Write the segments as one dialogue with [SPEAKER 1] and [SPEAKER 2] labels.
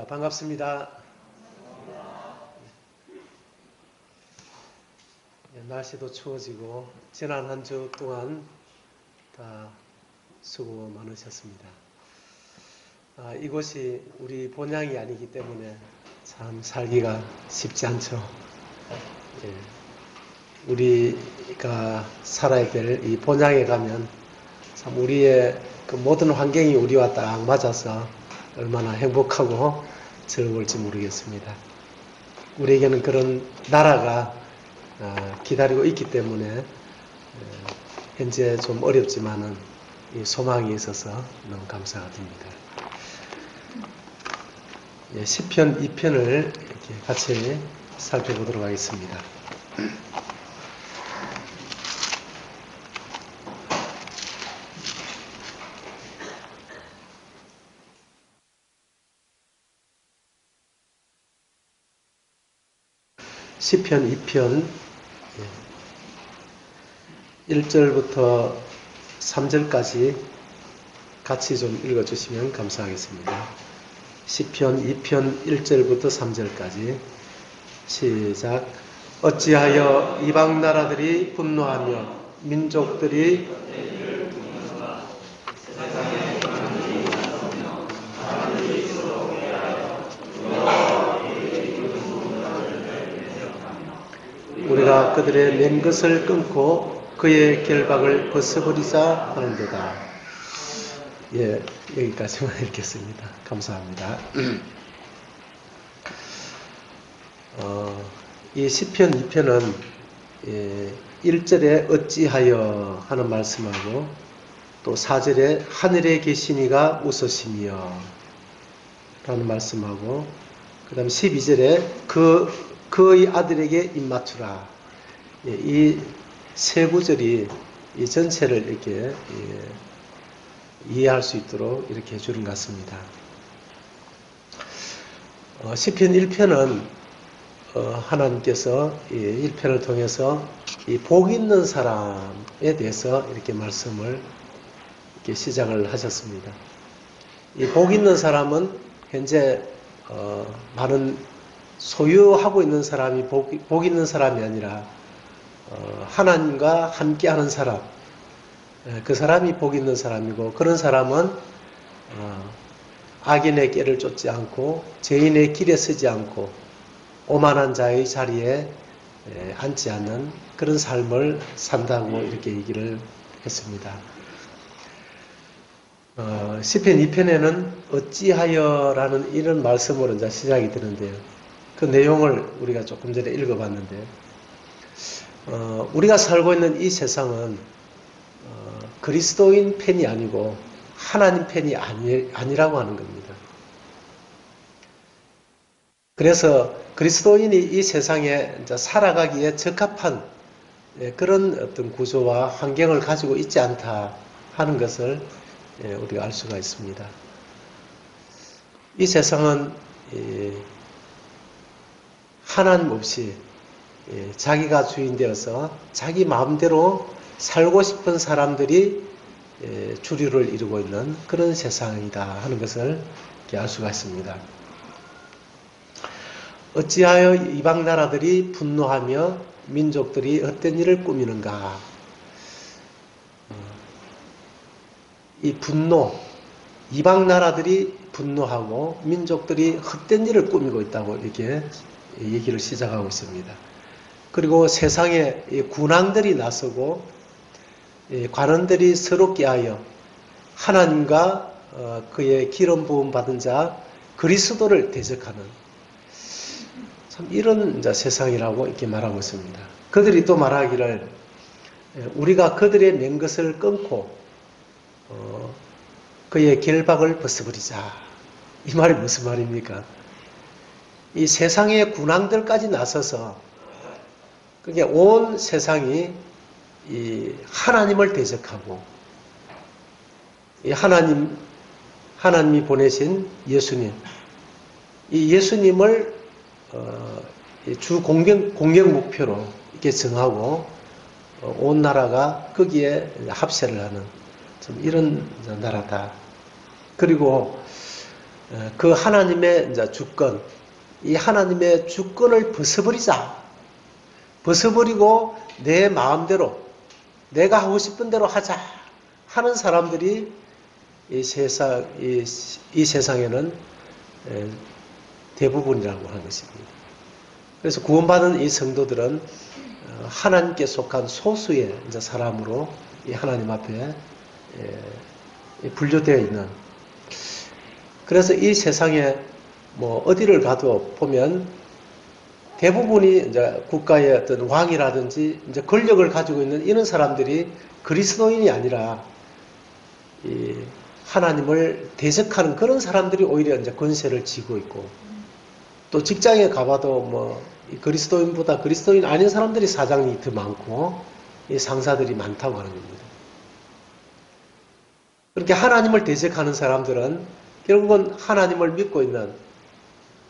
[SPEAKER 1] 반갑습니다. 날씨도 추워지고 지난 한 주 동안 다 수고 많으셨습니다. 이곳이 우리 본향이 아니기 때문에 참 살기가 쉽지 않죠. 우리가 살아야 될 이 본향에 가면 참 우리의 그 모든 환경이 우리와 딱 맞아서 얼마나 행복하고 즐거울지 모르겠습니다. 우리에게는 그런 나라가 기다리고 있기 때문에 현재 좀 어렵지만은 이 소망이 있어서 너무 감사가 됩니다. 시편 2편을 이렇게 같이 살펴보도록 하겠습니다. 시편 2편 1절부터 3절까지 같이 좀 읽어주시면 감사하겠습니다. 시편 2편 1절부터 3절까지 시작. 어찌하여 이방 나라들이 분노하며 민족들이 우리가 그들의 맹것을 끊고 그의 결박을 벗어버리자 하는도다. 여기까지만 읽겠습니다. 감사합니다. 이 시편 2편은 1절에 어찌하여 하는 말씀하고 또 4절에 하늘에 계신 이가 웃으시며 라는 말씀하고 그 다음 12절에 그의 아들에게 입맞추라. 이 세 구절이 이 전체를 이렇게 이해할 수 있도록 이렇게 해주는 것 같습니다. 시편 1편은 하나님께서 이 1편을 통해서 이 복 있는 사람에 대해서 이렇게 말씀을 이렇게 시작을 하셨습니다. 이 복 있는 사람은 현재 많은 소유하고 있는 사람이 복 있는 사람이 아니라 하나님과 함께하는 사람, 그 사람이 복 있는 사람이고, 그런 사람은 악인의 꾀를 쫓지 않고 죄인의 길에 서지 않고 오만한 자의 자리에 앉지 않는 그런 삶을 산다고 이렇게 얘기를 했습니다. 시편 2편에는 어찌하여라는 이런 말씀으로 이제 시작이 되는데요. 그 내용을 우리가 조금 전에 읽어봤는데, 우리가 살고 있는 이 세상은 그리스도인 편이 아니고 하나님 편이 아니라고 하는 겁니다. 그래서 그리스도인이 이 세상에 이제 살아가기에 적합한 그런 어떤 구조와 환경을 가지고 있지 않다 하는 것을 우리가 알 수가 있습니다. 이 세상은 하나님 없이 자기가 주인 되어서 자기 마음대로 살고 싶은 사람들이 주류를 이루고 있는 그런 세상이다 하는 것을 알 수가 있습니다. 어찌하여 이방 나라들이 분노하며 민족들이 헛된 일을 꾸미는가. 이 분노, 이방 나라들이 분노하고 민족들이 헛된 일을 꾸미고 있다고 이렇게 얘기를 시작하고 있습니다. 그리고 세상에 군왕들이 나서고 관원들이 서로 꾀하여 하나님과 그의 기름 부음 받은 자 그리스도를 대적하는 참 이런 세상이라고 이렇게 말하고 있습니다. 그들이 또 말하기를 우리가 그들의 맹것을 끊고 그의 결박을 벗어버리자. 이 말이 무슨 말입니까? 이 세상의 군왕들까지 나서서 그게 온 세상이 이 하나님을 대적하고 이 하나님이 보내신 예수님, 이 예수님을 주 공격 목표로 이렇게 정하고 온 나라가 거기에 합세를 하는 좀 이런 나라다. 그리고 그 하나님의 이제 주권, 이 하나님의 주권을 벗어버리자. 벗어버리고 내 마음대로 내가 하고 싶은 대로 하자 하는 사람들이 이 세상에는 대부분이라고 하는 것입니다. 그래서 구원받은 이 성도들은 하나님께 속한 소수의 이제 사람으로 이 하나님 앞에 분류되어 있는. 그래서 이 세상에 뭐 어디를 가도 보면 대부분이 이제 국가의 어떤 왕이라든지 이제 권력을 가지고 있는 이런 사람들이 그리스도인이 아니라 이 하나님을 대적하는 그런 사람들이 오히려 이제 권세를 쥐고 있고, 또 직장에 가봐도 뭐 그리스도인보다 그리스도인 아닌 사람들이 사장이 더 많고 이 상사들이 많다고 하는 겁니다. 그렇게 하나님을 대적하는 사람들은 결국은 하나님을 믿고 있는,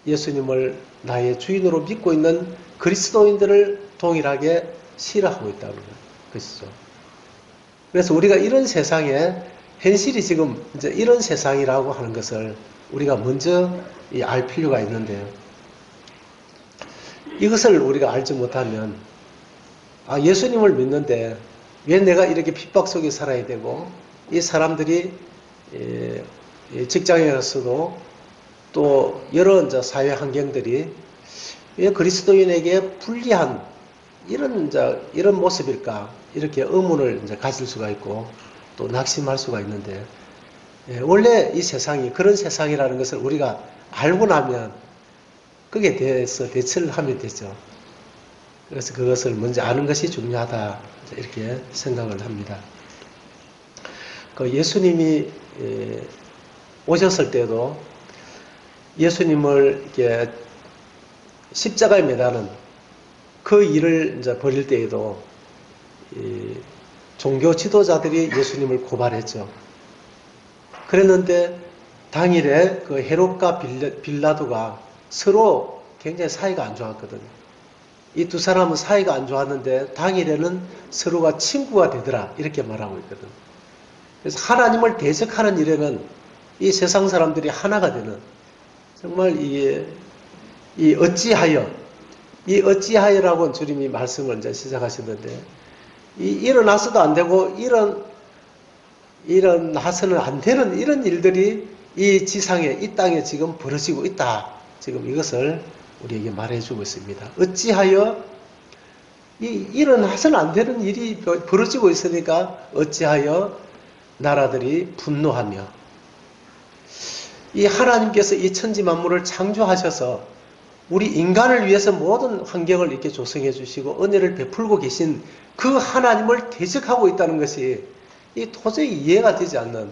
[SPEAKER 1] 예수님을 나의 주인으로 믿고 있는 그리스도인들을 동일하게 싫어하고 있다는 것이죠. 그래서 우리가 이런 세상에 현실이 지금 이제 이런 세상이라고 하는 것을 우리가 먼저 알 필요가 있는데요. 이것을 우리가 알지 못하면, 예수님을 믿는데 왜 내가 이렇게 핍박 속에 살아야 되고, 이 사람들이 직장에 가서도 또 여러 이제 사회 환경들이 왜 그리스도인에게 불리한 이런 모습일까, 이렇게 의문을 이제 가질 수가 있고 또 낙심할 수가 있는데, 원래 이 세상이 그런 세상이라는 것을 우리가 알고 나면 거기에 대해서 대처를 하면 되죠. 그래서 그것을 먼저 아는 것이 중요하다, 이렇게 생각을 합니다. 그 예수님이 오셨을 때도 예수님을 이렇게 십자가에 매다는 그 일을 이제 벌일 때에도 종교 지도자들이 예수님을 고발했죠. 그랬는데 당일에 그 헤롯과 빌라도가 서로 굉장히 사이가 안 좋았거든요. 이 두 사람은 사이가 안 좋았는데 당일에는 서로가 친구가 되더라, 이렇게 말하고 있거든요. 그래서 하나님을 대적하는 일에는 이 세상 사람들이 하나가 되는, 정말 이 어찌하여라고 주님이 말씀을 이제 시작하시는데, 일어나서도 안 되고 일어나서는 안 되는 이런 일들이 이 지상에, 이 땅에 지금 벌어지고 있다. 지금 이것을 우리에게 말해주고 있습니다. 어찌하여 일어나서는 안 되는 일이 벌어지고 있으니까 어찌하여 나라들이 분노하며, 이 하나님께서 이 천지 만물을 창조하셔서 우리 인간을 위해서 모든 환경을 이렇게 조성해 주시고 은혜를 베풀고 계신 그 하나님을 대적하고 있다는 것이 도저히 이해가 되지 않는,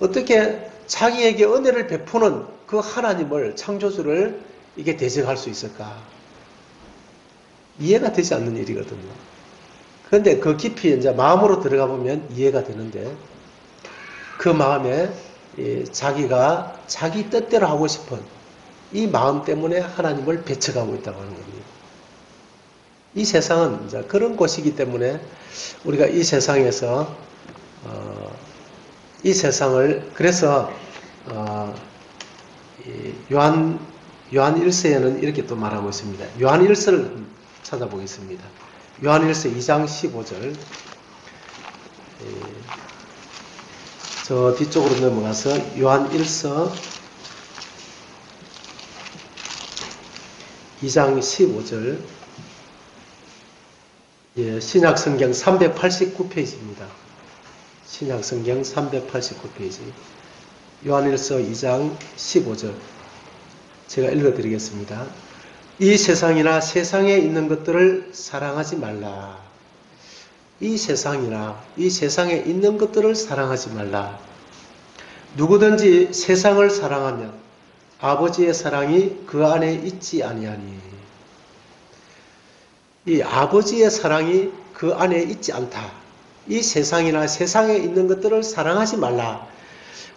[SPEAKER 1] 어떻게 자기에게 은혜를 베푸는 그 하나님을, 창조주를 이게 대적할 수 있을까? 이해가 되지 않는 일이거든요. 그런데 그 깊이 이제 마음으로 들어가 보면 이해가 되는데, 그 마음에 자기가 자기 뜻대로 하고 싶은 이 마음 때문에 하나님을 배척하고 있다고 하는 겁니다. 이 세상은 이제 그런 곳이기 때문에 우리가 이 세상에서 이 세상을, 그래서 요한 1서에는 이렇게 또 말하고 있습니다. 요한 1서를 찾아보겠습니다. 요한 1서 2장 15절. 저 뒤쪽으로 넘어가서 요한 1서 2장 15절. 신약성경 389페이지입니다. 신약성경 389페이지. 요한일서 2장 15절. 제가 읽어드리겠습니다. 이 세상이나 세상에 있는 것들을 사랑하지 말라. 이 세상이나 이 세상에 있는 것들을 사랑하지 말라. 누구든지 세상을 사랑하면 아버지의 사랑이 그 안에 있지 아니하니. 이 아버지의 사랑이 그 안에 있지 않다. 이 세상이나 세상에 있는 것들을 사랑하지 말라.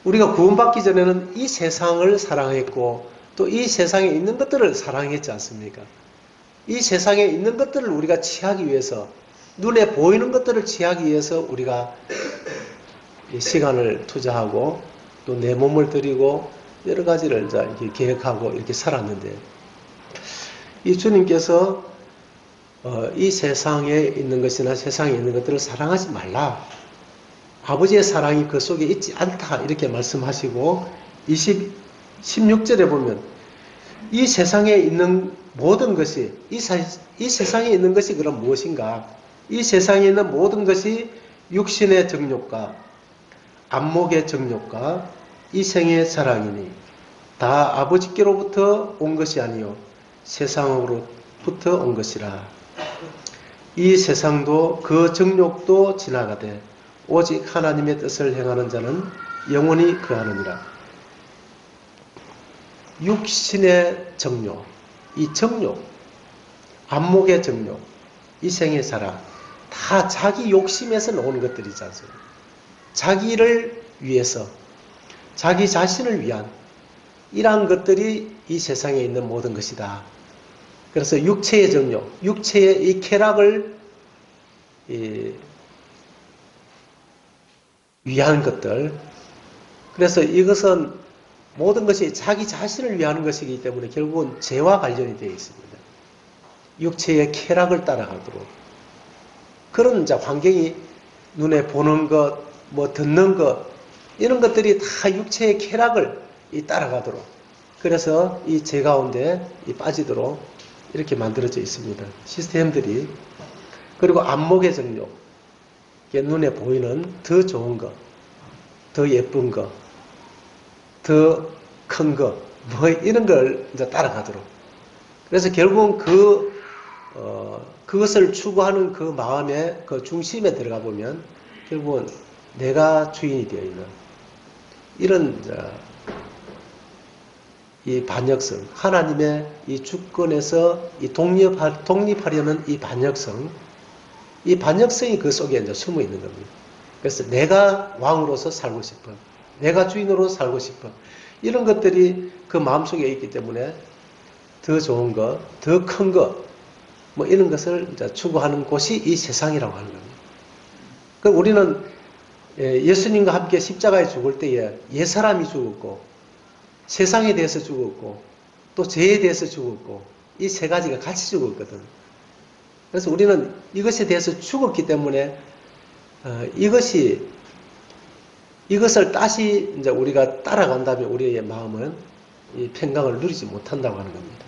[SPEAKER 1] 우리가 구원받기 전에는 이 세상을 사랑했고 또 이 세상에 있는 것들을 사랑했지 않습니까? 이 세상에 있는 것들을 우리가 취하기 위해서, 눈에 보이는 것들을 취하기 위해서 우리가 시간을 투자하고 또 내 몸을 들이고 여러 가지를 이제 이렇게 계획하고 이렇게 살았는데, 이 주님께서 이 세상에 있는 것이나 세상에 있는 것들을 사랑하지 말라. 아버지의 사랑이 그 속에 있지 않다. 이렇게 말씀하시고 16절에 보면 이 세상에 있는 모든 것이 이 세상에 있는 것이 그럼 무엇인가? 이 세상에 있는 모든 것이 육신의 정욕과 안목의 정욕과 이생의 자랑이니 다 아버지께로부터 온 것이 아니요 세상으로부터 온 것이라. 이 세상도 그 정욕도 지나가되 오직 하나님의 뜻을 행하는 자는 영원히 거하느니라. 육신의 정욕, 이 정욕, 안목의 정욕, 이생의 자랑, 다 자기 욕심에서 나오는 것들이지 않습니까? 자기를 위해서, 자기 자신을 위한 이러한 것들이 이 세상에 있는 모든 것이다. 그래서 육체의 정욕, 육체의 이 쾌락을 위한 것들. 그래서 이것은 모든 것이 자기 자신을 위하는 것이기 때문에 결국은 죄와 관련이 되어 있습니다. 육체의 쾌락을 따라가도록. 그런 이제 환경이 눈에 보는 것, 뭐 듣는 것, 이런 것들이 다 육체의 쾌락을 따라가도록. 그래서 이 죄 가운데 빠지도록 이렇게 만들어져 있습니다. 시스템들이. 그리고 안목의 정욕. 눈에 보이는 더 좋은 것, 더 예쁜 것, 더 큰 것, 뭐 이런 걸 이제 따라가도록. 그래서 결국은 그것을 추구하는 그 마음의 그 중심에 들어가 보면 결국은 내가 주인이 되어 있는 이런 이 반역성, 하나님의 이 주권에서 이 독립하려는 이 반역성이 그 속에 이제 숨어 있는 겁니다. 그래서 내가 왕으로서 살고 싶어, 내가 주인으로 살고 싶어, 이런 것들이 그 마음속에 있기 때문에 더 좋은 것, 더 큰 것, 뭐 이런 것을 이제 추구하는 곳이 이 세상이라고 하는 겁니다. 그럼 우리는 예수님과 함께 십자가에 죽을 때에 옛사람이 죽었고, 세상에 대해서 죽었고, 또 죄에 대해서 죽었고, 이 세 가지가 같이 죽었거든. 그래서 우리는 이것에 대해서 죽었기 때문에 이것을 다시 이제 우리가 따라간다면 우리의 마음은 이 평강을 누리지 못한다고 하는 겁니다.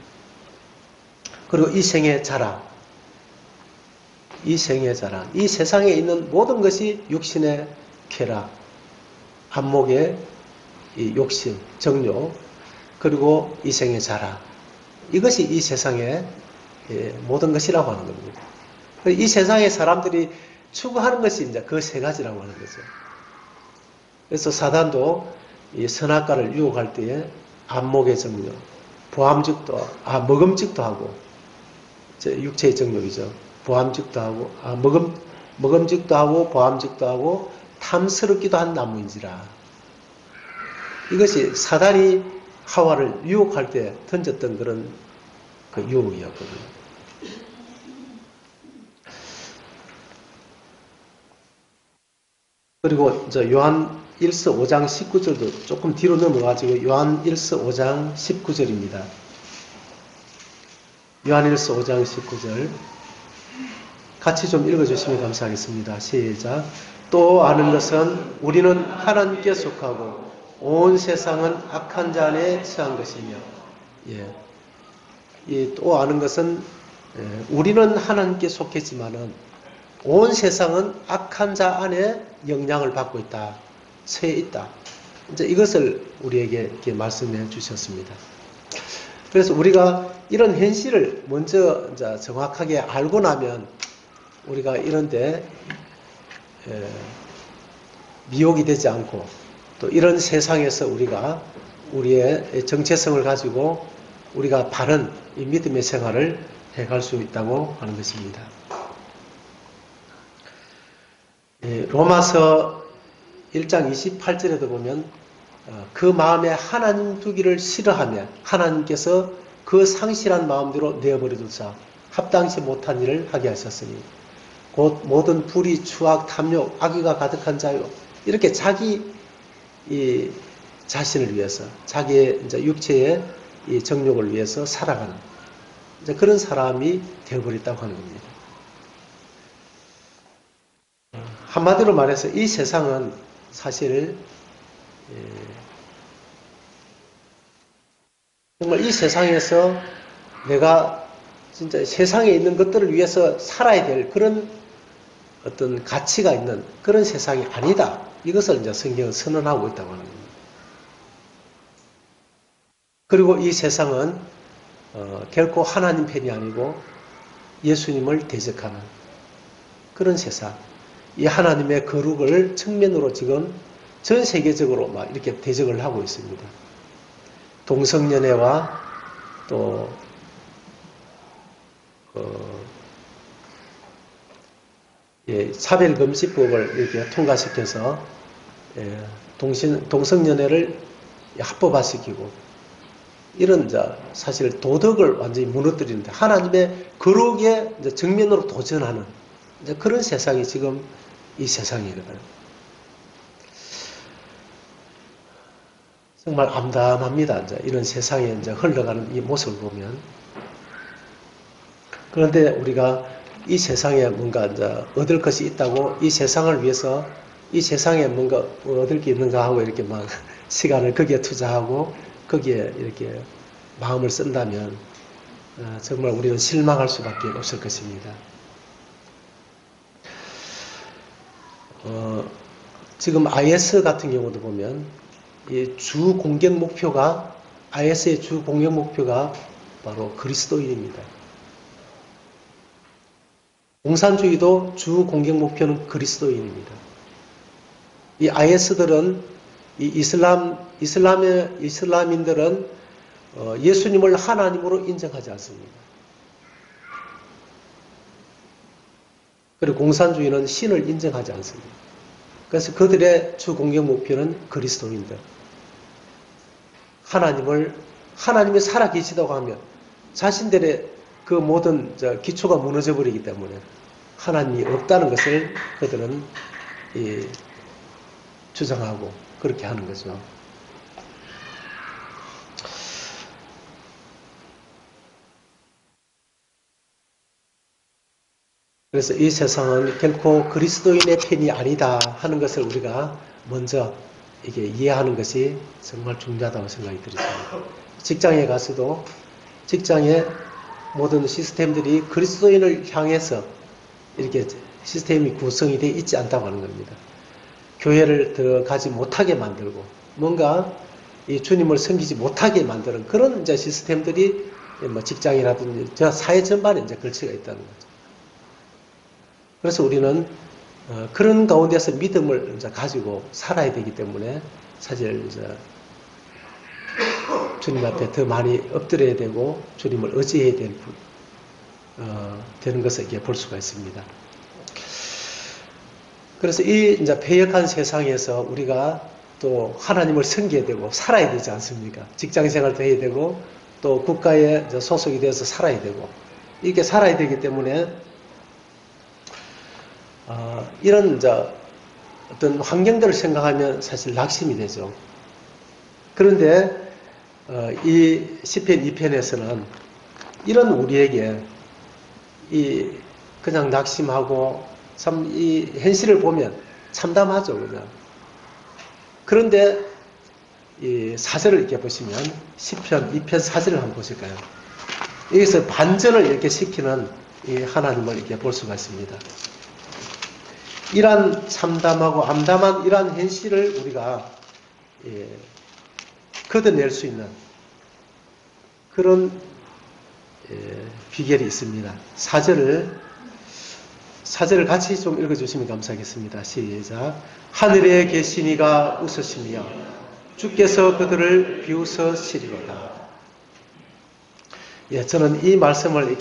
[SPEAKER 1] 그리고 이 생의 자랑, 이 세상에 있는 모든 것이 육신의 쾌락, 안목의 이 욕심, 정욕, 그리고 이 생의 자랑, 이것이 이 세상의 모든 것이라고 하는 겁니다. 이 세상의 사람들이 추구하는 것이 이제 그 세 가지라고 하는 거죠. 그래서 사단도 이 선악과를 유혹할 때에 안목의 정욕, 먹음직도 하고, 육체의 정욕이죠. 보암직도 하고, 먹음직도 하고, 보암직도 하고, 탐스럽기도 한 나무인지라. 이것이 사단이 하와를 유혹할 때 던졌던 그런 그 유혹이었거든요. 그리고 요한 1서 5장 19절도 조금 뒤로 넘어가지고 요한 1서 5장 19절입니다. 요한 1서 5장 19절 같이 좀 읽어주시면 감사하겠습니다. 시작. 또 아는 것은 우리는 하나님께 속하고 온 세상은 악한 자 안에 처한 것이며, 이 또 아는 것은 우리는 하나님께 속했지만은 온 세상은 악한 자 안에 영향을 받고 있다, 처해 있다. 이제 이것을 우리에게 이렇게 말씀해 주셨습니다. 그래서 우리가 이런 현실을 먼저 이제 정확하게 알고 나면 우리가 이런데 미혹이 되지 않고 또 이런 세상에서 우리가 우리의 정체성을 가지고 우리가 바른 이 믿음의 생활을 해갈 수 있다고 하는 것입니다. 로마서 1장 28절에도 보면 그 마음에 하나님 두기를 싫어하며 하나님께서 그 상실한 마음대로 내어버려두사 합당치 못한 일을 하게 하셨으니 곧 모든 불의, 추악, 탐욕, 악의가 가득한 자요. 이렇게 자기 자신을 위해서, 자기의 이제 육체의 이 정욕을 위해서 살아가는 이제 그런 사람이 되어버렸다고 하는 겁니다. 한마디로 말해서 이 세상은 사실 정말 이 세상에서 내가 진짜 세상에 있는 것들을 위해서 살아야 될 그런 어떤 가치가 있는 그런 세상이 아니다. 이것을 이제 성경은 선언하고 있다고 하는 겁니다. 그리고 이 세상은 결코 하나님 편이 아니고 예수님을 대적하는 그런 세상. 이 하나님의 거룩을 측면으로 지금 전 세계적으로 막 이렇게 대적을 하고 있습니다. 동성연애와 또 차별금지법을 이렇게 통과시켜서 동성연애를 합법화시키고 이런 사실 도덕을 완전히 무너뜨리는데 하나님의 거룩의 정면으로 도전하는 그런 세상이 지금 이 세상이거든. 정말 암담합니다. 이런 세상에 흘러가는 이 모습을 보면. 그런데 우리가 이 세상에 뭔가 얻을 것이 있다고 이 세상을 위해서 이 세상에 뭔가 얻을 게 있는가 하고 이렇게 막 시간을 거기에 투자하고 거기에 이렇게 마음을 쓴다면 정말 우리는 실망할 수밖에 없을 것입니다. 지금 IS 같은 경우도 보면 이 주 공격 목표가 IS의 주 공격 목표가 바로 그리스도인입니다. 공산주의도 주 공격 목표는 그리스도인입니다. 이 IS들은 이 이슬람인들은 예수님을 하나님으로 인정하지 않습니다. 그리고 공산주의는 신을 인정하지 않습니다. 그래서 그들의 주 공격 목표는 그리스도인들. 하나님이 살아계시다고 하면 자신들의 그 모든 기초가 무너져 버리기 때문에 하나님이 없다는 것을 그들은 주장하고 그렇게 하는 거죠. 그래서 이 세상은 결코 그리스도인의 편이 아니다 하는 것을 우리가 먼저 이게 이해하는 것이 정말 중요하다고 생각이 들었습니다. 직장에 가서도 직장의 모든 시스템들이 그리스도인을 향해서 이렇게 시스템이 구성이 되어 있지 않다고 하는 겁니다. 교회를 들어가지 못하게 만들고 뭔가 이 주님을 섬기지 못하게 만드는 그런 시스템들이 직장이라든지 사회 전반에 걸쳐가 있다는 거죠. 그래서 우리는 그런 가운데서 믿음을 가지고 살아야 되기 때문에 사실 주님 앞에 더 많이 엎드려야 되고 주님을 의지해야 되는 것을 이렇게 볼 수가 있습니다. 그래서 이 패역한 세상에서 우리가 또 하나님을 섬겨야 되고 살아야 되지 않습니까? 직장 생활도 해야 되고 또 국가에 소속이 되어서 살아야 되고 이렇게 살아야 되기 때문에 이런 어떤 환경들을 생각하면 사실 낙심이 되죠. 그런데 이 시편 2편에서는 이런 우리에게 그냥 낙심하고 참 이 현실을 보면 참담하죠, 그냥. 그런데 이 4절을 이렇게 보시면 시편 2편 4절을 한번 보실까요? 여기서 반전을 이렇게 시키는 이 하나님을 이렇게 볼 수가 있습니다. 이러한 참담하고 암담한 이러한 현실을 우리가 걷어낼 수 있는 그런 비결이 있습니다. 4절을 같이 좀 읽어주시면 감사하겠습니다. 시작. 하늘에 계신 이가 웃으시며 주께서 그들을 비웃으시리로다. 저는 이 말씀을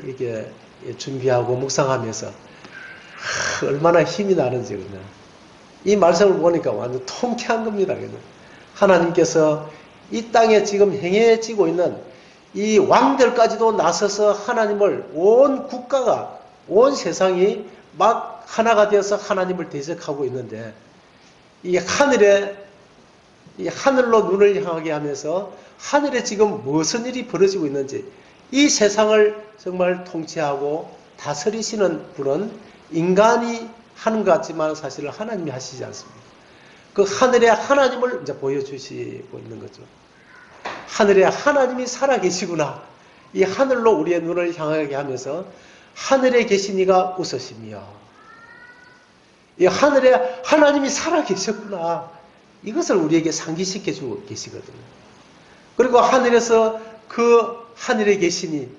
[SPEAKER 1] 이렇게 준비하고 묵상하면서 얼마나 힘이 나는지 그냥 이 말씀을 보니까 완전 통쾌한 겁니다. 그냥. 하나님께서 이 땅에 지금 행해지고 있는 이 왕들까지도 나서서 하나님을 온 국가가 온 세상이 막 하나가 되어서 하나님을 대적하고 있는데 이 하늘에 이 하늘로 눈을 향하게 하면서 하늘에 지금 무슨 일이 벌어지고 있는지, 이 세상을 정말 통치하고 다스리시는 분은 인간이 하는 것 같지만 사실은 하나님이 하시지 않습니다. 그 하늘의 하나님을 이제 보여주시고 있는 거죠. 하늘에 하나님이 살아계시구나. 이 하늘로 우리의 눈을 향하게 하면서 하늘에 계신 이가 웃으시며, 이 하늘에 하나님이 살아계셨구나. 이것을 우리에게 상기시켜주고 계시거든요. 그리고 하늘에서 그 하늘에 계신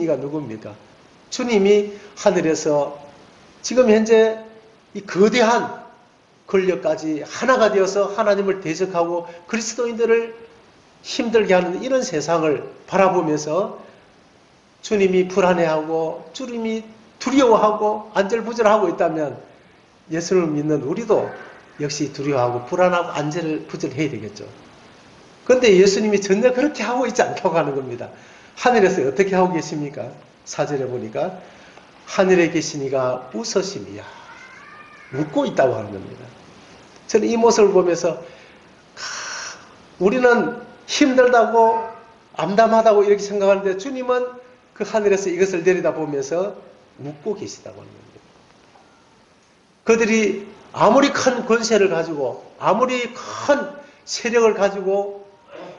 [SPEAKER 1] 이가 누굽니까? 주님이 하늘에서 지금 현재 이 거대한 권력까지 하나가 되어서 하나님을 대적하고 그리스도인들을 힘들게 하는 이런 세상을 바라보면서 주님이 불안해하고 주님이 두려워하고 안절부절하고 있다면 예수를 믿는 우리도 역시 두려워하고 불안하고 안절부절해야 되겠죠. 그런데 예수님이 전혀 그렇게 하고 있지 않다고 하는 겁니다. 하늘에서 어떻게 하고 계십니까? 4절에 보니까 하늘에 계신 이가 웃으심이야. 웃고 있다고 하는 겁니다. 저는 이 모습을 보면서 우리는 힘들다고 암담하다고 이렇게 생각하는데 주님은 그 하늘에서 이것을 내려다보면서 웃고 계시다고 하는 겁니다. 그들이 아무리 큰 권세를 가지고 아무리 큰 세력을 가지고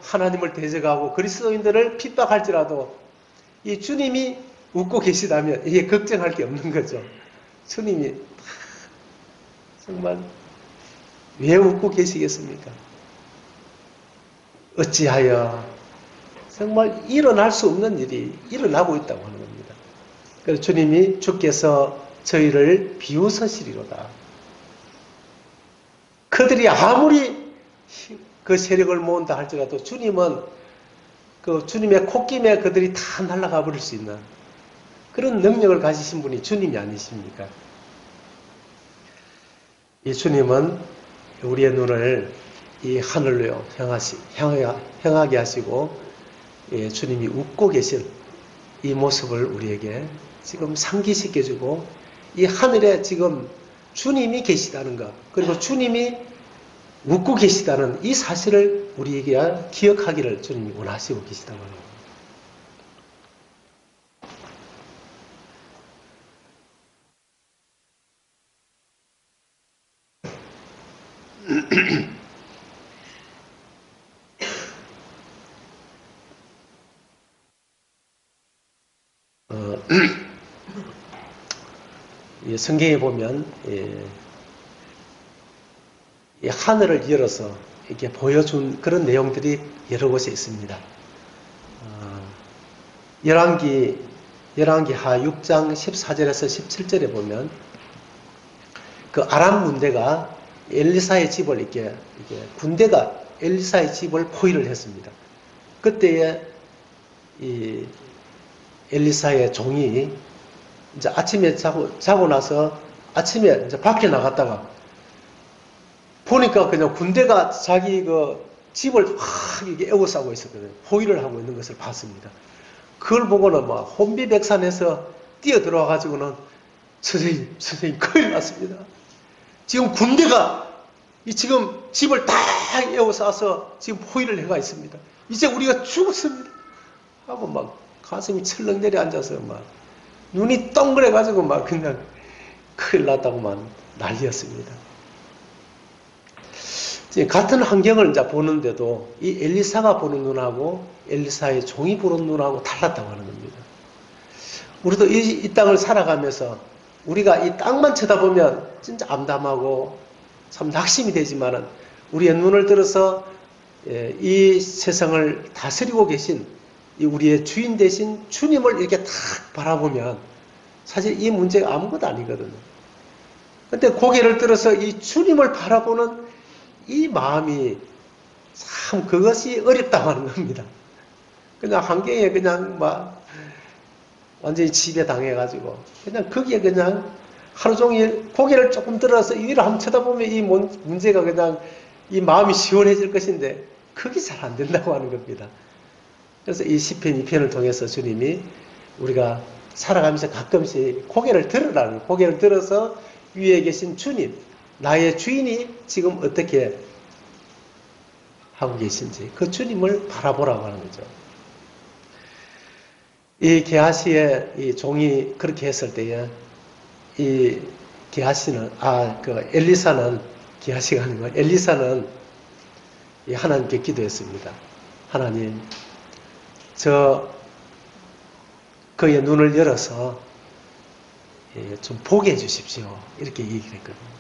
[SPEAKER 1] 하나님을 대적하고 그리스도인들을 핍박할지라도 이 주님이 웃고 계시다면 이게 걱정할 게 없는 거죠. 주님이 정말 왜 웃고 계시겠습니까? 어찌하여 정말 일어날 수 없는 일이 일어나고 있다고 하는 겁니다. 그래서 주님이 주께서 저희를 비웃으시리로다. 그들이 아무리 그 세력을 모은다 할지라도 주님은 그 주님의 콧김에 그들이 다 날아가 버릴 수 있는 그런 능력을 가지신 분이 주님이 아니십니까? 이 주님은 우리의 눈을 이 하늘로 향하게 하시고 주님이 웃고 계신 이 모습을 우리에게 지금 상기시켜주고 이 하늘에 지금 주님이 계시다는 것, 그리고 주님이 웃고 계시다는 이 사실을 우리에게 기억하기를 주님이 원하시고 계시다고 합니다. 성경에 보면 이 하늘을 열어서 이렇게 보여준 그런 내용들이 여러 곳에 있습니다. 열왕기하 6장 14절에서 17절에 보면 그 아람 군대가 엘리사의 집을 이렇게 군대가 엘리사의 집을 포위를 했습니다. 그때에 이 엘리사의 종이 이제 아침에 자고 나서 아침에 이제 밖에 나갔다가 보니까 그냥 군대가 자기 그 집을 확 이렇게 에워싸고 있었거든요. 포위를 하고 있는 것을 봤습니다. 그걸 보고는 막 혼비백산해서 뛰어 들어와가지고는 선생님 큰일 났습니다. 지금 군대가 지금 집을 다 에워싸서 지금 포위를 해가 있습니다. 이제 우리가 죽었습니다. 하고 막 가슴이 철렁 내려앉아서 막 눈이 동그래가지고 막 그냥 큰일 났다고만 난리였습니다. 같은 환경을 이제 보는데도 이 엘리사가 보는 눈하고 엘리사의 종이 보는 눈하고 달랐다고 하는 겁니다. 우리도 이 땅을 살아가면서 우리가 이 땅만 쳐다보면 진짜 암담하고 참 낙심이 되지만은 우리의 눈을 들어서 이 세상을 다스리고 계신 이 우리의 주인 되신 주님을 이렇게 탁 바라보면 사실 이 문제가 아무것도 아니거든요. 근데 고개를 들어서 이 주님을 바라보는 이 마음이 참 그것이 어렵다고 하는 겁니다. 그냥 환경에 그냥 막 완전히 지배당해가지고 그냥 거기에 그냥 하루 종일 고개를 조금 들어서 위를 한번 쳐다보면 이 문제가 그냥 이 마음이 시원해질 것인데 그게 잘 안 된다고 하는 겁니다. 그래서 이 시편 2편을 통해서 주님이 우리가 살아가면서 가끔씩 고개를 들으라는, 고개를 들어서 위에 계신 주님, 나의 주인이 지금 어떻게 하고 계신지 그 주님을 바라보라고 하는 거죠. 이 게하시의 이 종이 그렇게 했을 때에 이 게하시는 엘리사는 게하시가 아니고 엘리사는 이 하나님께 기도했습니다. 하나님, 그의 눈을 열어서 좀 보게 해주십시오. 이렇게 얘기를 했거든요.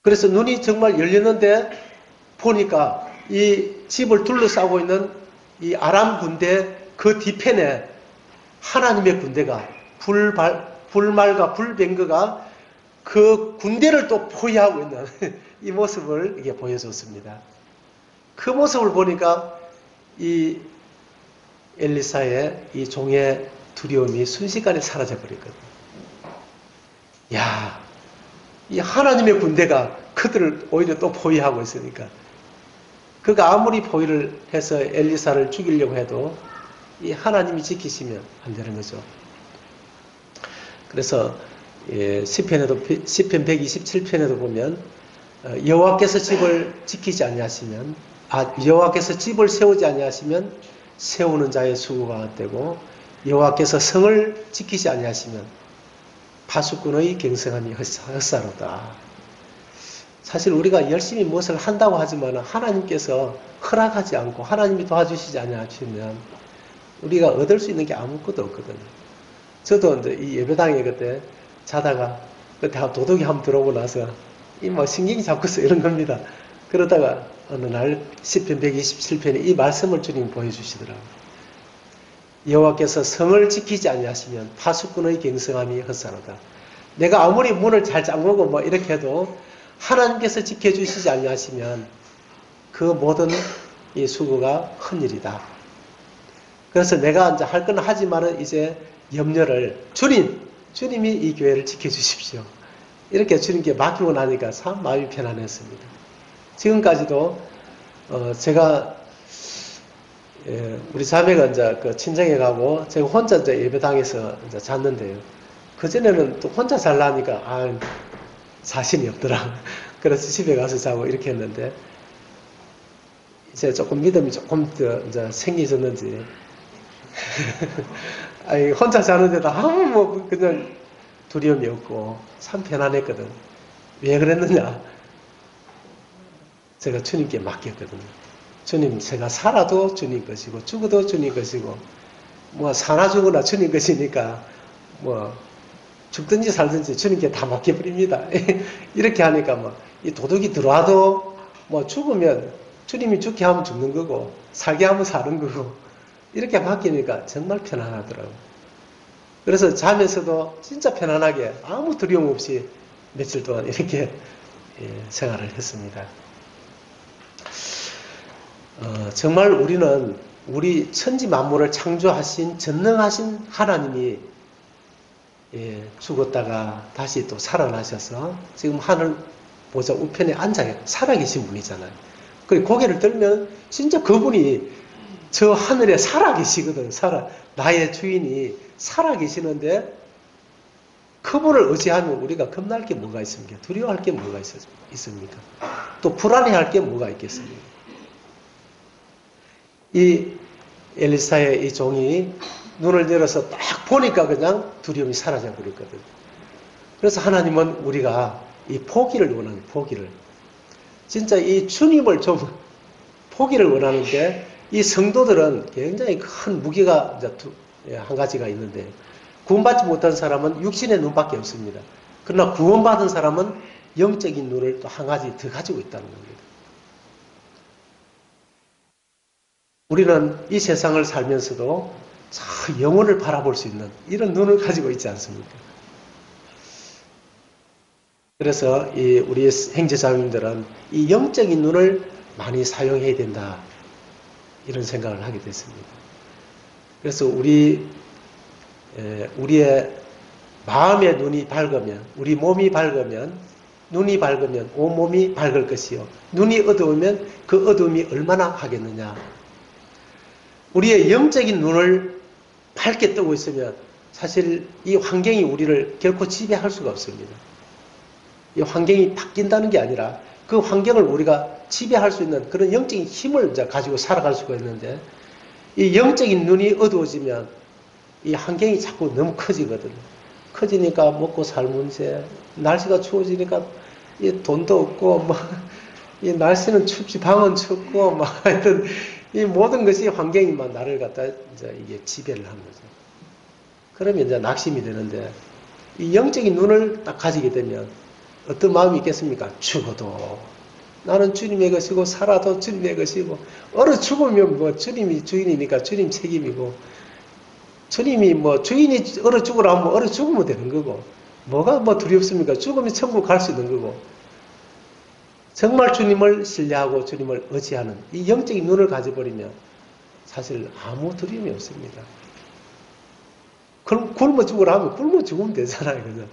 [SPEAKER 1] 그래서 눈이 정말 열렸는데 보니까 이 집을 둘러싸고 있는 이 아람 군대 그 뒤편에 하나님의 군대가 불말과 불병거가 그 군대를 또 포위하고 있는 이 모습을 이게 보여줬습니다. 그 모습을 보니까 이 엘리사의 이 종의 두려움이 순식간에 사라져버렸거든요. 야, 이 하나님의 군대가 그들을 오히려 또 포위하고 있으니까 그가 아무리 포위를 해서 엘리사를 죽이려고 해도 이 하나님이 지키시면 안 되는 거죠. 그래서 시편 127편에도 보면 여호와께서 집을 지키지 아니하시면 여호와께서 집을 세우지 아니하시면 세우는 자의 수고가 되고 여호와께서 성을 지키지 아니하시면 파수꾼의 경성함이 헛사로다. 사실 우리가 열심히 무엇을 한다고 하지만 하나님께서 허락하지 않고 하나님이 도와주시지 아니하시면 우리가 얻을 수 있는 게 아무것도 없거든요. 저도 이제 이 예배당에 그때 자다가 그때 도둑이 한번 들어오고 나서 신경이 자꾸 쓰 이런 겁니다. 그러다가 어느 날 시편 127편에 이 말씀을 주님 보여주시더라고요. 여호와께서 성을 지키지 아니하시면 파수꾼의 경성함이 헛사로다. 내가 아무리 문을 잘 잠그고 이렇게 해도 하나님께서 지켜주시지 아니하시면 그 모든 이 수고가 헛일이다. 그래서 내가 이제 할 건 하지만은 이제 염려를 주님이 이 교회를 지켜주십시오. 이렇게 주님께 맡기고 나니까 참 마음이 편안했습니다. 지금까지도 제가 우리 자매가 이제 그 친정에 가고 제가 혼자 이제 예배당에서 이제 잤는데요. 그 전에는 또 혼자 잘라니까 자신이 없더라. 그래서 집에 가서 자고 이렇게 했는데 이제 조금 믿음이 조금 더 이제 생기졌는지 혼자 자는데도 아무 그냥 두려움이 없고 참 편안했거든. 왜 그랬느냐? 제가 주님께 맡겼거든요. 주님, 제가 살아도 주님 것이고 죽어도 주님 것이고 사나 죽으나 주님 것이니까 죽든지 살든지 주님께 다 맡겨버립니다. 이렇게 하니까 이 도둑이 들어와도 죽으면 주님이 죽게 하면 죽는 거고 살게 하면 사는 거고 이렇게 맡기니까 정말 편안하더라고요. 그래서 자면서도 진짜 편안하게 아무 두려움 없이 며칠 동안 이렇게 생활을 했습니다. 정말 우리는 우리 천지 만물을 창조하신 전능하신 하나님이 죽었다가 다시 또 살아나셔서 지금 하늘 보좌 우편에 앉아 살아계신 분이잖아요. 그리고 고개를 들면 진짜 그분이 저 하늘에 살아계시거든. 나의 주인이 살아계시는데 그분을 의지하면 우리가 겁날 게 뭐가 있습니까? 두려워할 게 뭐가 있습니까? 또 불안해할 게 뭐가 있겠습니까? 이 엘리사의 이 종이 눈을 열어서 딱 보니까 그냥 두려움이 사라져 버렸거든요. 그래서 하나님은 우리가 이 포기를 원하는 포기를 진짜 이 주님을 좀 포기를 원하는데 이 성도들은 굉장히 큰 무게가 이제 한 가지가 있는데 구원받지 못한 사람은 육신의 눈밖에 없습니다. 그러나 구원받은 사람은 영적인 눈을 또 한 가지 더 가지고 있다는 겁니다. 우리는 이 세상을 살면서도 영혼을 바라볼 수 있는 이런 눈을 가지고 있지 않습니까? 그래서 우리 형제자매님들은 이 영적인 눈을 많이 사용해야 된다 이런 생각을 하게 됐습니다. 그래서 우리의 마음의 눈이 밝으면 우리 몸이 밝으면 눈이 밝으면 온몸이 밝을 것이요 눈이 어두우면 그 어두움이 얼마나 하겠느냐. 우리의 영적인 눈을 밝게 뜨고 있으면 사실 이 환경이 우리를 결코 지배할 수가 없습니다. 이 환경이 바뀐다는 게 아니라 그 환경을 우리가 지배할 수 있는 그런 영적인 힘을 이제 가지고 살아갈 수가 있는데, 이 영적인 눈이 어두워지면 이 환경이 자꾸 너무 커지거든요. 커지니까 먹고 살 문제, 날씨가 추워지니까 이 돈도 없고, 이 날씨는 춥지, 방은 춥고, 하여튼, 이 모든 것이 환경이 나를 갖다 이제 이게 지배를 하는 거죠. 그러면 이제 낙심이 되는데, 이 영적인 눈을 딱 가지게 되면 어떤 마음이 있겠습니까? 죽어도 나는 주님의 것이고, 살아도 주님의 것이고, 얼어 죽으면 뭐 주님이 주인이니까 주님 책임이고, 주님이 뭐 주인이 얼어 죽으라 하면 얼어 죽으면 되는 거고, 뭐가 뭐 두렵습니까? 죽으면 천국 갈 수 있는 거고, 정말 주님을 신뢰하고 주님을 의지하는 이 영적인 눈을 가져버리면 사실 아무 두려움이 없습니다. 그럼 굶어 죽으라 하면 굶어 죽으면 되잖아요. 그죠?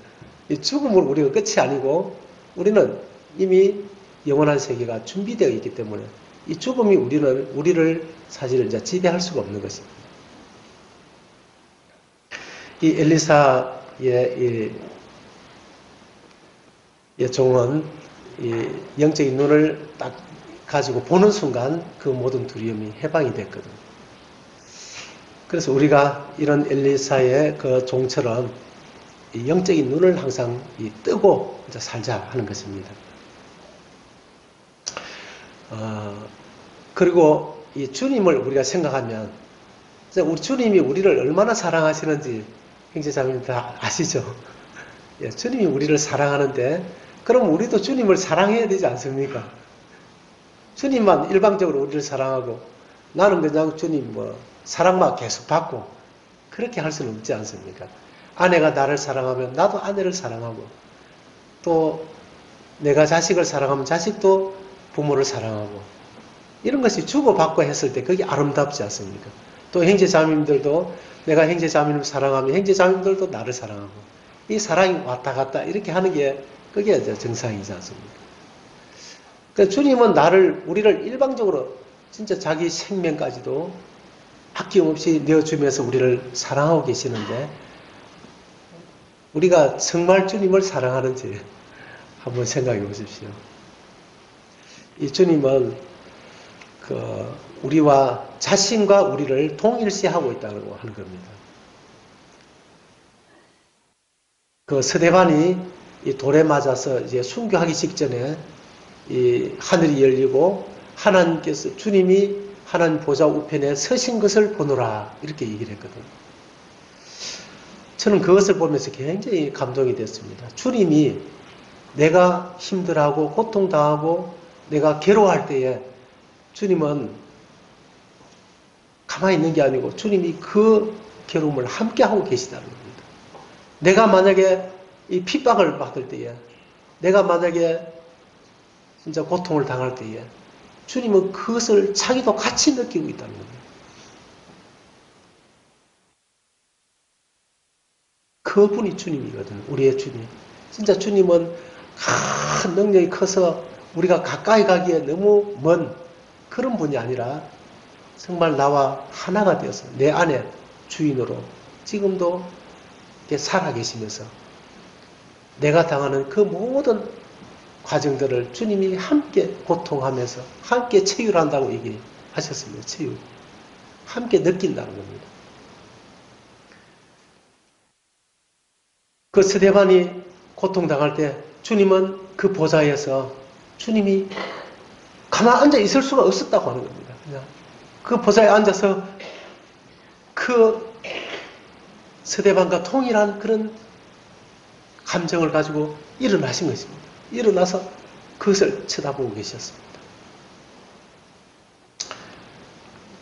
[SPEAKER 1] 이 죽음은 우리가 끝이 아니고, 우리는 이미 영원한 세계가 준비되어 있기 때문에 이 죽음이 우리를 사실 이제 지배할 수가 없는 것입니다. 이 엘리사의 이 종은 이 영적인 눈을 딱 가지고 보는 순간 그 모든 두려움이 해방이 됐거든요. 그래서 우리가 이런 엘리사의 그 종처럼 이 영적인 눈을 항상 뜨고 이제 살자 하는 것입니다. 그리고 이 주님을 우리가 생각하면, 우리 주님이 우리를 얼마나 사랑하시는지 형제자매님 다 아시죠? 예, 주님이 우리를 사랑하는데, 그럼 우리도 주님을 사랑해야 되지 않습니까? 주님만 일방적으로 우리를 사랑하고 나는 그냥 주님 사랑만 계속 받고 그렇게 할 수는 없지 않습니까? 아내가 나를 사랑하면 나도 아내를 사랑하고, 또 내가 자식을 사랑하면 자식도 부모를 사랑하고, 이런 것이 주고받고 했을 때 그게 아름답지 않습니까? 또 형제자매님들도 내가 형제자매님을 사랑하면 형제자매님들도 나를 사랑하고, 이 사랑이 왔다 갔다 이렇게 하는 게 그게 이제 정상이지 않습니까? 그러니까 주님은 우리를 일방적으로 진짜 자기 생명까지도 아낌없이 내어주면서 우리를 사랑하고 계시는데, 우리가 정말 주님을 사랑하는지 한번 생각해 보십시오. 이 주님은 우리와 자신과 우리를 동일시하고 있다고 하는 겁니다. 그 스데반이 이 돌에 맞아서 이제 순교하기 직전에 이 하늘이 열리고 하나님께서, 주님이 하나님 보좌 우편에 서신 것을 보노라 이렇게 얘기를 했거든요. 저는 그것을 보면서 굉장히 감동이 됐습니다. 주님이 내가 힘들어하고 고통당하고 내가 괴로워할 때에 주님은 가만히 있는 게 아니고 주님이 그 괴로움을 함께하고 계시다는 겁니다. 내가 만약에 이 핍박을 받을 때에, 내가 만약에 진짜 고통을 당할 때에 주님은 그것을 자기도 같이 느끼고 있다는 겁니다. 그분이 주님이거든요. 우리의 주님. 진짜 주님은 큰 능력이 커서 우리가 가까이 가기에 너무 먼 그런 분이 아니라 정말 나와 하나가 되어서 내 안에 주인으로 지금도 이렇게 살아계시면서 내가 당하는 그 모든 과정들을 주님이 함께 고통하면서 함께 체휼한다고 얘기하셨습니다. 체휼. 함께 느낀다는 겁니다. 그 스데반이 고통당할 때 주님은 그 보좌에서 주님이 가만히 앉아 있을 수가 없었다고 하는 겁니다. 그냥 그 보좌에 앉아서 그 스데반과 통일한 그런 감정을 가지고 일어나신 것입니다. 일어나서 그것을 쳐다보고 계셨습니다.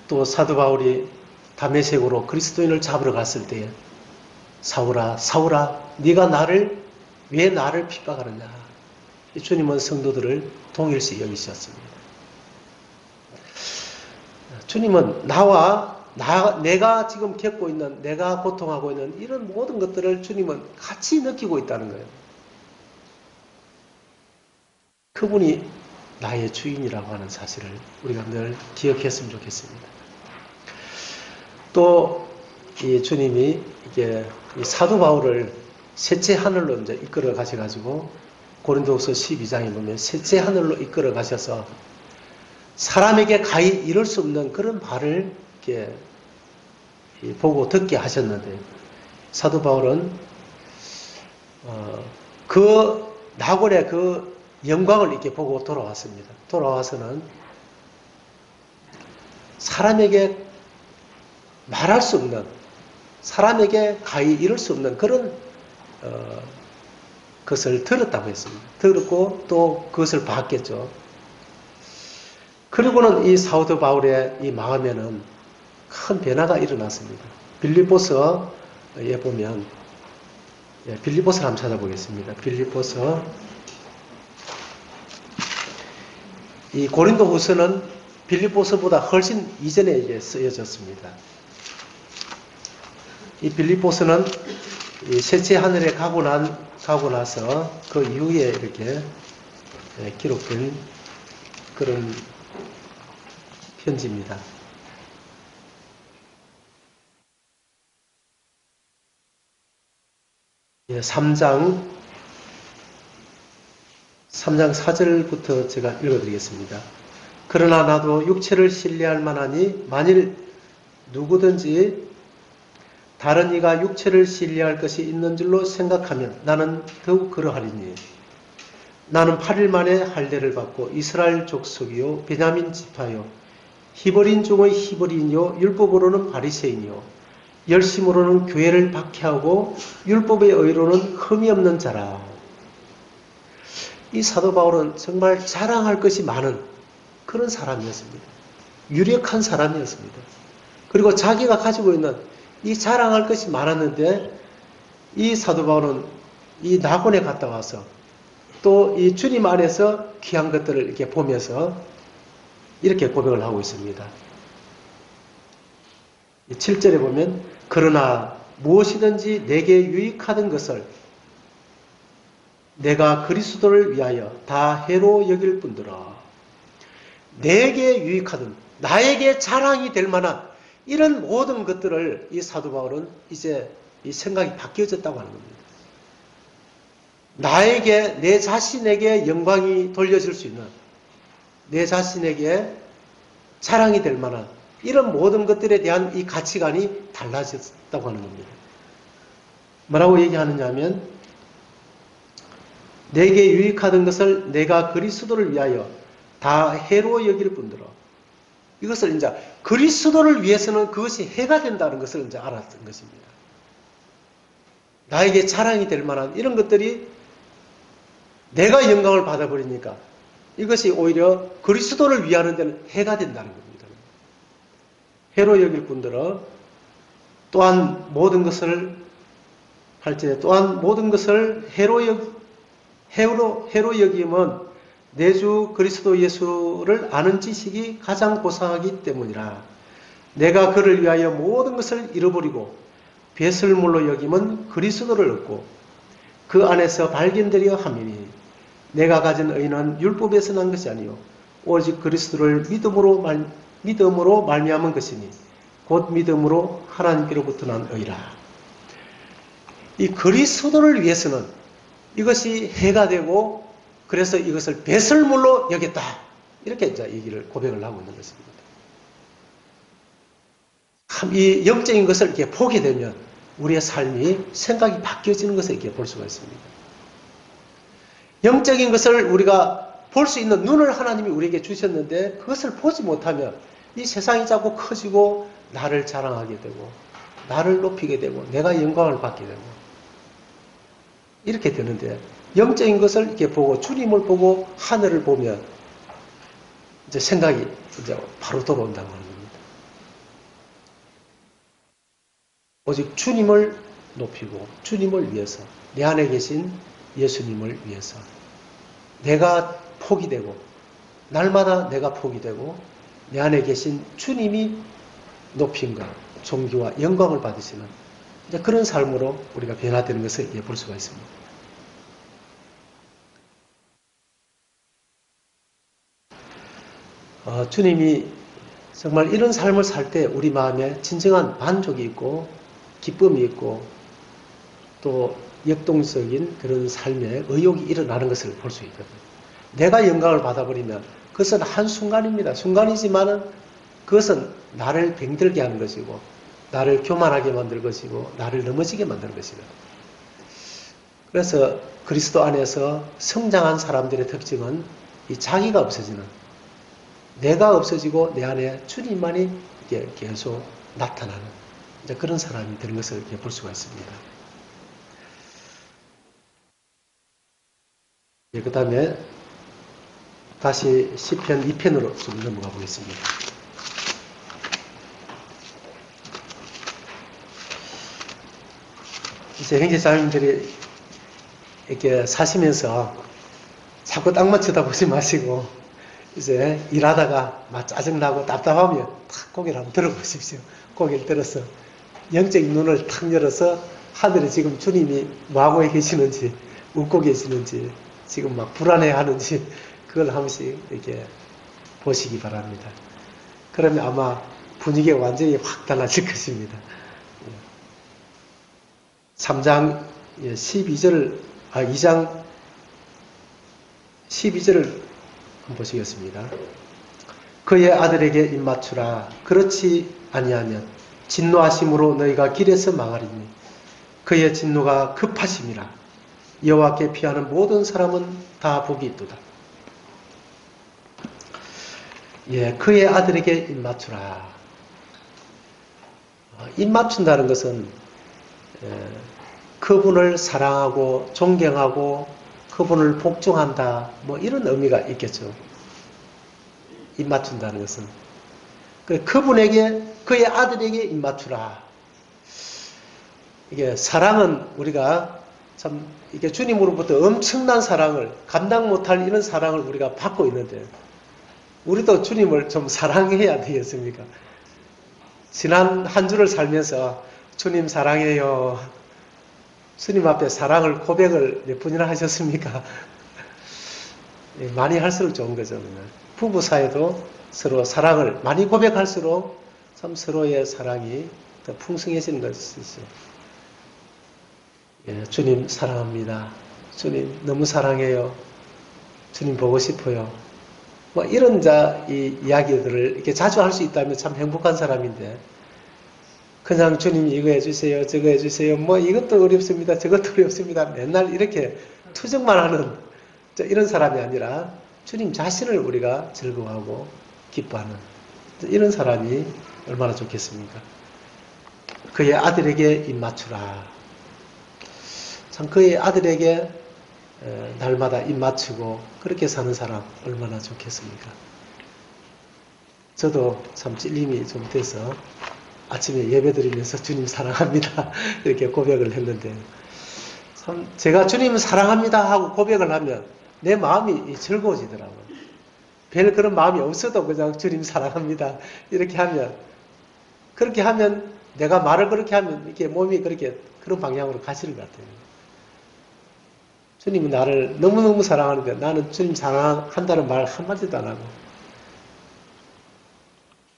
[SPEAKER 1] 또 사도 바울이 다메섹으로 그리스도인을 잡으러 갔을 때에 사울아 사울아 네가 왜 나를 핍박하느냐. 주님은 성도들을 동일시 여기셨습니다. 주님은 내가 지금 겪고 있는, 내가 고통하고 있는 이런 모든 것들을 주님은 같이 느끼고 있다는 거예요. 그분이 나의 주인이라고 하는 사실을 우리가 늘 기억했으면 좋겠습니다. 또 이 주님이 이게 이 사도 바울을 셋째 하늘로 이제 이끌어 가셔가지고 고린도후서 12장에 보면 셋째 하늘로 이끌어 가셔서 사람에게 가히 이룰 수 없는 그런 말을 이렇게 보고 듣게 하셨는데, 사도 바울은 그 낙원의 그 영광을 이렇게 보고 돌아왔습니다. 돌아와서는 사람에게 말할 수 없는, 사람에게 가히 이룰 수 없는 그런 것을 들었다고 했습니다. 들었고 또 그것을 봤겠죠. 그리고는 이 사도 바울의 이 마음에는 큰 변화가 일어났습니다. 빌립보서에 보면, 빌립보서를 한번 찾아보겠습니다. 빌립보서, 이 고린도후서는 빌립보서보다 훨씬 이전에 이게 쓰여졌습니다. 이 빌립보서는 이 셋째 하늘에 가고 나서 그 이후에 이렇게 기록된 그런 편지입니다. 예, 3장 4절부터 제가 읽어드리겠습니다. 그러나 나도 육체를 신뢰할 만하니 만일 누구든지 다른 이가 육체를 신뢰할 것이 있는 줄로 생각하면 나는 더욱 그러하리니, 나는 8일 만에 할례를 받고 이스라엘 족속이요 베냐민 지파요 히브리인 중의 히브리인이요 율법으로는 바리새인이요 열심으로는 교회를 박해하고 율법의 의로는 흠이 없는 자라. 이 사도 바울은 정말 자랑할 것이 많은 그런 사람이었습니다. 유력한 사람이었습니다. 그리고 자기가 가지고 있는 이 자랑할 것이 많았는데, 이 사도 바울은 이 낙원에 갔다 와서 또 이 주님 안에서 귀한 것들을 이렇게 보면서 이렇게 고백을 하고 있습니다. 7절에 보면, 그러나 무엇이든지 내게 유익하던 것을 내가 그리스도를 위하여 다 해로 여길 뿐더러, 내게 유익하던, 나에게 자랑이 될 만한 이런 모든 것들을 이 사도 바울은 이제 이 생각이 바뀌어졌다고 하는 겁니다. 나에게, 내 자신에게 영광이 돌려질 수 있는, 내 자신에게 자랑이 될 만한 이런 모든 것들에 대한 이 가치관이 달라졌다고 하는 겁니다. 뭐라고 얘기하느냐 하면, 내게 유익하던 것을 내가 그리스도를 위하여 다 해로 여길 뿐더러, 이것을 이제 그리스도를 위해서는 그것이 해가 된다는 것을 이제 알았던 것입니다. 나에게 자랑이 될 만한 이런 것들이 내가 영광을 받아버리니까 이것이 오히려 그리스도를 위하는 데는 해가 된다는 겁니다. 해로 여길 뿐더러 또한 모든 것을 할지니, 또한 모든 것을 해로 여김은 내 주 그리스도 예수를 아는 지식이 가장 고상하기 때문이라. 내가 그를 위하여 모든 것을 잃어버리고 배설물로 여김은 그리스도를 얻고 그 안에서 발견되려 함이니, 내가 가진 의는 율법에서 난 것이 아니요 오직 그리스도를 믿음으로 말미암은 것이니 곧 믿음으로 하나님께로부터 난 의라. 이 그리스도를 위해서는 이것이 해가 되고, 그래서 이것을 배설물로 여겼다, 이렇게 이제 얘기를 고백을 하고 있는 것입니다. 참 이 영적인 것을 이렇게 보게 되면 우리의 삶이, 생각이 바뀌어지는 것을 이렇게 볼 수가 있습니다. 영적인 것을 우리가 볼 수 있는 눈을 하나님이 우리에게 주셨는데, 그것을 보지 못하면 이 세상이 자꾸 커지고 나를 자랑하게 되고 나를 높이게 되고 내가 영광을 받게 되고 이렇게 되는데, 영적인 것을 이렇게 보고 주님을 보고 하늘을 보면 이제 생각이 이제 바로 돌아온다고 하는 겁니다. 오직 주님을 높이고 주님을 위해서, 내 안에 계신 예수님을 위해서 내가 폭이 되고, 날마다 내가 폭이 되고 내 안에 계신 주님이 높임과 존귀와 영광을 받으시는 이제 그런 삶으로 우리가 변화되는 것을 볼 수가 있습니다. 주님이 정말 이런 삶을 살 때 우리 마음에 진정한 만족이 있고 기쁨이 있고 또 역동적인 그런 삶의 의욕이 일어나는 것을 볼 수 있거든요. 내가 영광을 받아버리면 그것은 한순간입니다. 순간이지만은 그것은 나를 병들게 하는 것이고, 나를 교만하게 만들 것이고, 나를 넘어지게 만드는 것이거든요. 그래서 그리스도 안에서 성장한 사람들의 특징은 이 자기가 없어지는, 내가 없어지고 내 안에 주님만이 계속 나타나는 이제 그런 사람이 되는 것을 볼 수가 있습니다. 그 다음에 다시 시편 2편으로 좀 넘어가 보겠습니다. 이제 형제자매님들이 이렇게 사시면서 자꾸 땅만 쳐다보지 마시고 이제 일하다가 막 짜증나고 답답하면 탁 고개를 한번 들어보십시오. 고개를 들어서 영적인 눈을 탁 열어서 하늘에 지금 주님이 뭐하고 계시는지, 웃고 계시는지, 지금 막 불안해하는지 그걸 한 번씩 이렇게 보시기 바랍니다. 그러면 아마 분위기가 완전히 확 달라질 것입니다. 2장 12절을 한번 보시겠습니다. 그의 아들에게 입맞추라. 그렇지 아니하면 진노하심으로 너희가 길에서 망하리니 그의 진노가 급하심이라. 여호와께 피하는 모든 사람은 다 복이 있도다. 그의 아들에게 입맞추라. 입맞춘다는 것은 그분을 사랑하고 존경하고 그분을 복종한다, 뭐 이런 의미가 있겠죠. 입맞춘다는 것은 그분에게, 그의 아들에게 입맞추라. 이게 사랑은 우리가 참 이게 주님으로부터 엄청난 사랑을 감당 못할 이런 사랑을 우리가 받고 있는데 우리도 주님을 좀 사랑해야 되겠습니까? 지난 한 주를 살면서 주님 사랑해요. 주님 앞에 사랑을 고백을 몇 번이나 하셨습니까? 많이 할수록 좋은 거죠. 부부 사이도 서로 사랑을 많이 고백할수록 참 서로의 사랑이 더 풍성해지는 것이죠. 주님 사랑합니다. 주님 너무 사랑해요. 주님 보고 싶어요. 뭐 이런 이 이야기들을 이렇게 자주 할 수 있다면 참 행복한 사람인데 그냥 주님 이거 해주세요, 저거 해주세요, 뭐 이것도 어렵습니다, 저것도 어렵습니다. 맨날 이렇게 투정만 하는 이런 사람이 아니라 주님 자신을 우리가 즐거워하고 기뻐하는 이런 사람이 얼마나 좋겠습니까? 그의 아들에게 입맞추라. 참 그의 아들에게 날마다 입맞추고 그렇게 사는 사람 얼마나 좋겠습니까? 저도 참 찔림이 좀 돼서 아침에 예배드리면서 주님 사랑합니다 이렇게 고백을 했는데 참 제가 주님 사랑합니다 하고 고백을 하면 내 마음이 즐거워지더라고요. 별 그런 마음이 없어도 그냥 주님 사랑합니다 이렇게 하면, 그렇게 하면 내가 말을 그렇게 하면 이렇게 몸이 그렇게 그런 방향으로 가시는 것 같아요. 주님은 나를 너무너무 사랑하는데 나는 주님 사랑한다는 말 한마디도 안 하고,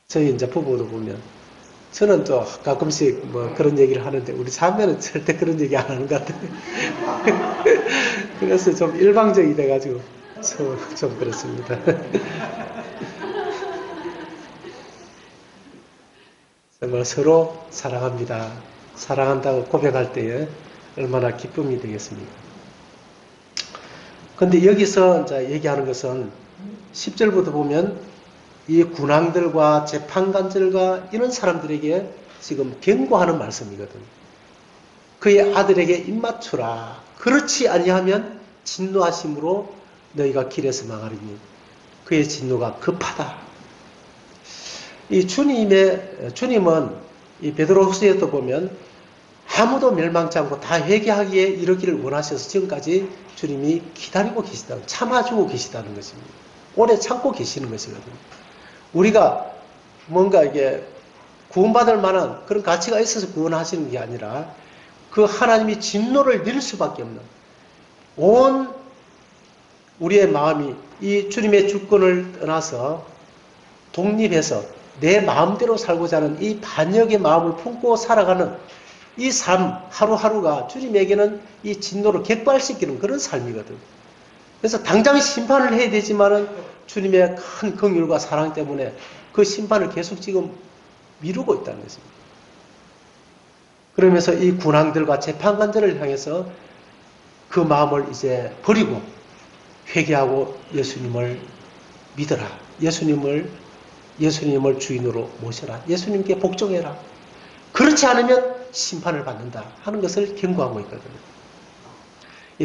[SPEAKER 1] 저희 이제 부부도 보면 저는 또 가끔씩 뭐 그런 얘기를 하는데 우리 자매는 절대 그런 얘기 안 하는 것 같아요. 그래서 좀 일방적이 돼가지고 좀 그렇습니다. 정말 서로 사랑합니다. 사랑한다고 고백할 때에 얼마나 기쁨이 되겠습니까? 근데 여기서 이제 얘기하는 것은 10절부터 보면 이 군왕들과 재판관들과 이런 사람들에게 지금 경고하는 말씀이거든요. 그의 아들에게 입맞추라. 그렇지 아니하면 진노하심으로 너희가 길에서 망하리니 그의 진노가 급하다. 이 주님은 이 베드로후서에도 보면 아무도 멸망치 않고 다 회개하기에 이르기를 원하셔서 지금까지 주님이 기다리고 계시다, 참아주고 계시다는 것입니다. 오래 참고 계시는 것이거든요. 우리가 뭔가 이게 구원받을 만한 그런 가치가 있어서 구원하시는 게 아니라 그 하나님이 진노를 내릴 수밖에 없는 온 우리의 마음이 이 주님의 주권을 떠나서 독립해서 내 마음대로 살고자 하는 이 반역의 마음을 품고 살아가는 이 삶 하루하루가 주님에게는 이 진노를 객발시키는 그런 삶이거든. 그래서 당장 심판을 해야 되지만은 주님의 큰 긍휼과 사랑 때문에 그 심판을 계속 지금 미루고 있다는 것입니다. 그러면서 이 군왕들과 재판관들을 향해서 그 마음을 이제 버리고 회개하고 예수님을 믿어라. 예수님을 주인으로 모셔라. 예수님께 복종해라. 그렇지 않으면 심판을 받는다 하는 것을 경고하고 있거든요.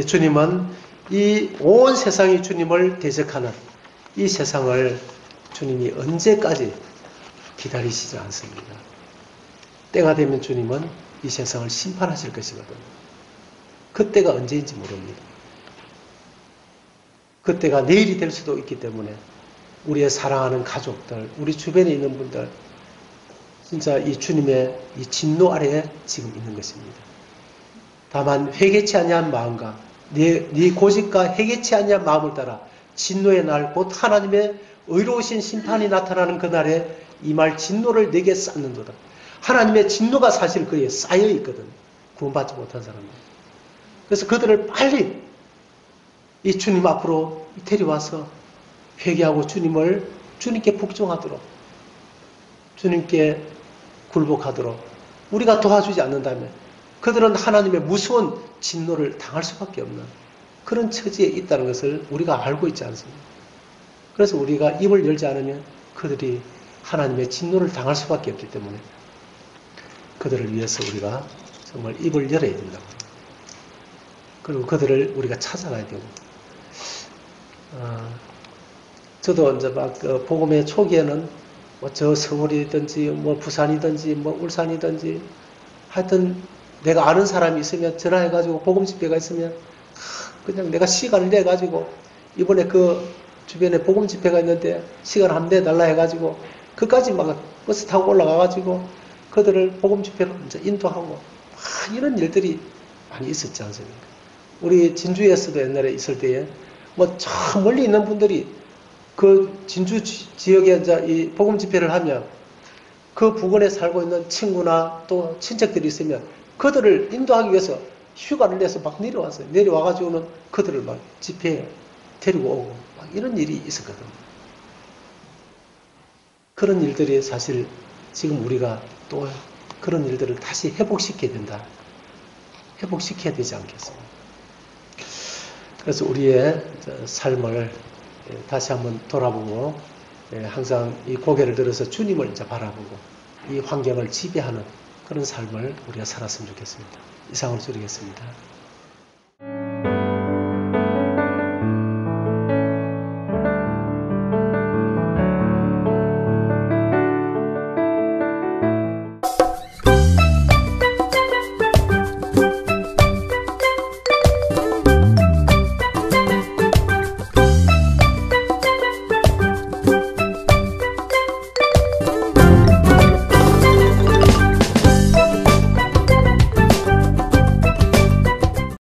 [SPEAKER 1] 주님은 이 온 세상이 주님을 대적하는 이 세상을 주님이 언제까지 기다리시지 않습니다. 때가 되면 주님은 이 세상을 심판하실 것이거든요. 그때가 언제인지 모릅니다. 그때가 내일이 될 수도 있기 때문에 우리의 사랑하는 가족들, 우리 주변에 있는 분들 진짜 이 주님의 이 진노 아래에 지금 있는 것입니다. 다만 회개치 아니한 마음과 네 고집과 회개치 아니한 마음을 따라 진노의 날 곧 하나님의 의로우신 심판이 나타나는 그날에 이 말 진노를 내게 쌓는도다. 하나님의 진노가 사실 그에 쌓여 있거든. 구원받지 못한 사람들. 그래서 그들을 빨리 이 주님 앞으로 데려와서 회개하고 주님께 복종하도록, 주님께 굴복하도록 우리가 도와주지 않는다면 그들은 하나님의 무서운 진노를 당할 수밖에 없는 그런 처지에 있다는 것을 우리가 알고 있지 않습니까? 그래서 우리가 입을 열지 않으면 그들이 하나님의 진노를 당할 수밖에 없기 때문에 그들을 위해서 우리가 정말 입을 열어야 된다고. 그리고 그들을 우리가 찾아가야 되고. 저도 이제 막 복음의 초기에는 저 서울이든지 부산이든지 울산이든지 하여튼 내가 아는 사람이 있으면 전화해가지고 복음 집회가 있으면 그냥 내가 시간을 내가지고 이번에 그 주변에 복음 집회가 있는데 시간 한번 내달라 해가지고 그까지 막 버스 타고 올라가가지고 그들을 복음 집회로 이제 인도하고 이런 일들이 많이 있었지 않습니까? 우리 진주에서도 옛날에 있을 때에 저 멀리 있는 분들이 그 진주 지역에 이제 이 복음 집회를 하면 그 부근에 살고 있는 친구나 또 친척들이 있으면 그들을 인도하기 위해서 휴가를 내서 막 내려왔어요. 내려와가지고는 그들을 막 집회에 데리고 오고 막 이런 일이 있었거든요. 그런 일들이 사실 지금 우리가 또 그런 일들을 다시 회복시켜야 된다. 회복시켜야 되지 않겠습니까? 그래서 우리의 삶을 다시 한번 돌아보고 항상 이 고개를 들어서 주님을 이제 바라보고 이 환경을 지배하는 그런 삶을 우리가 살았으면 좋겠습니다. 이상으로 줄이겠습니다.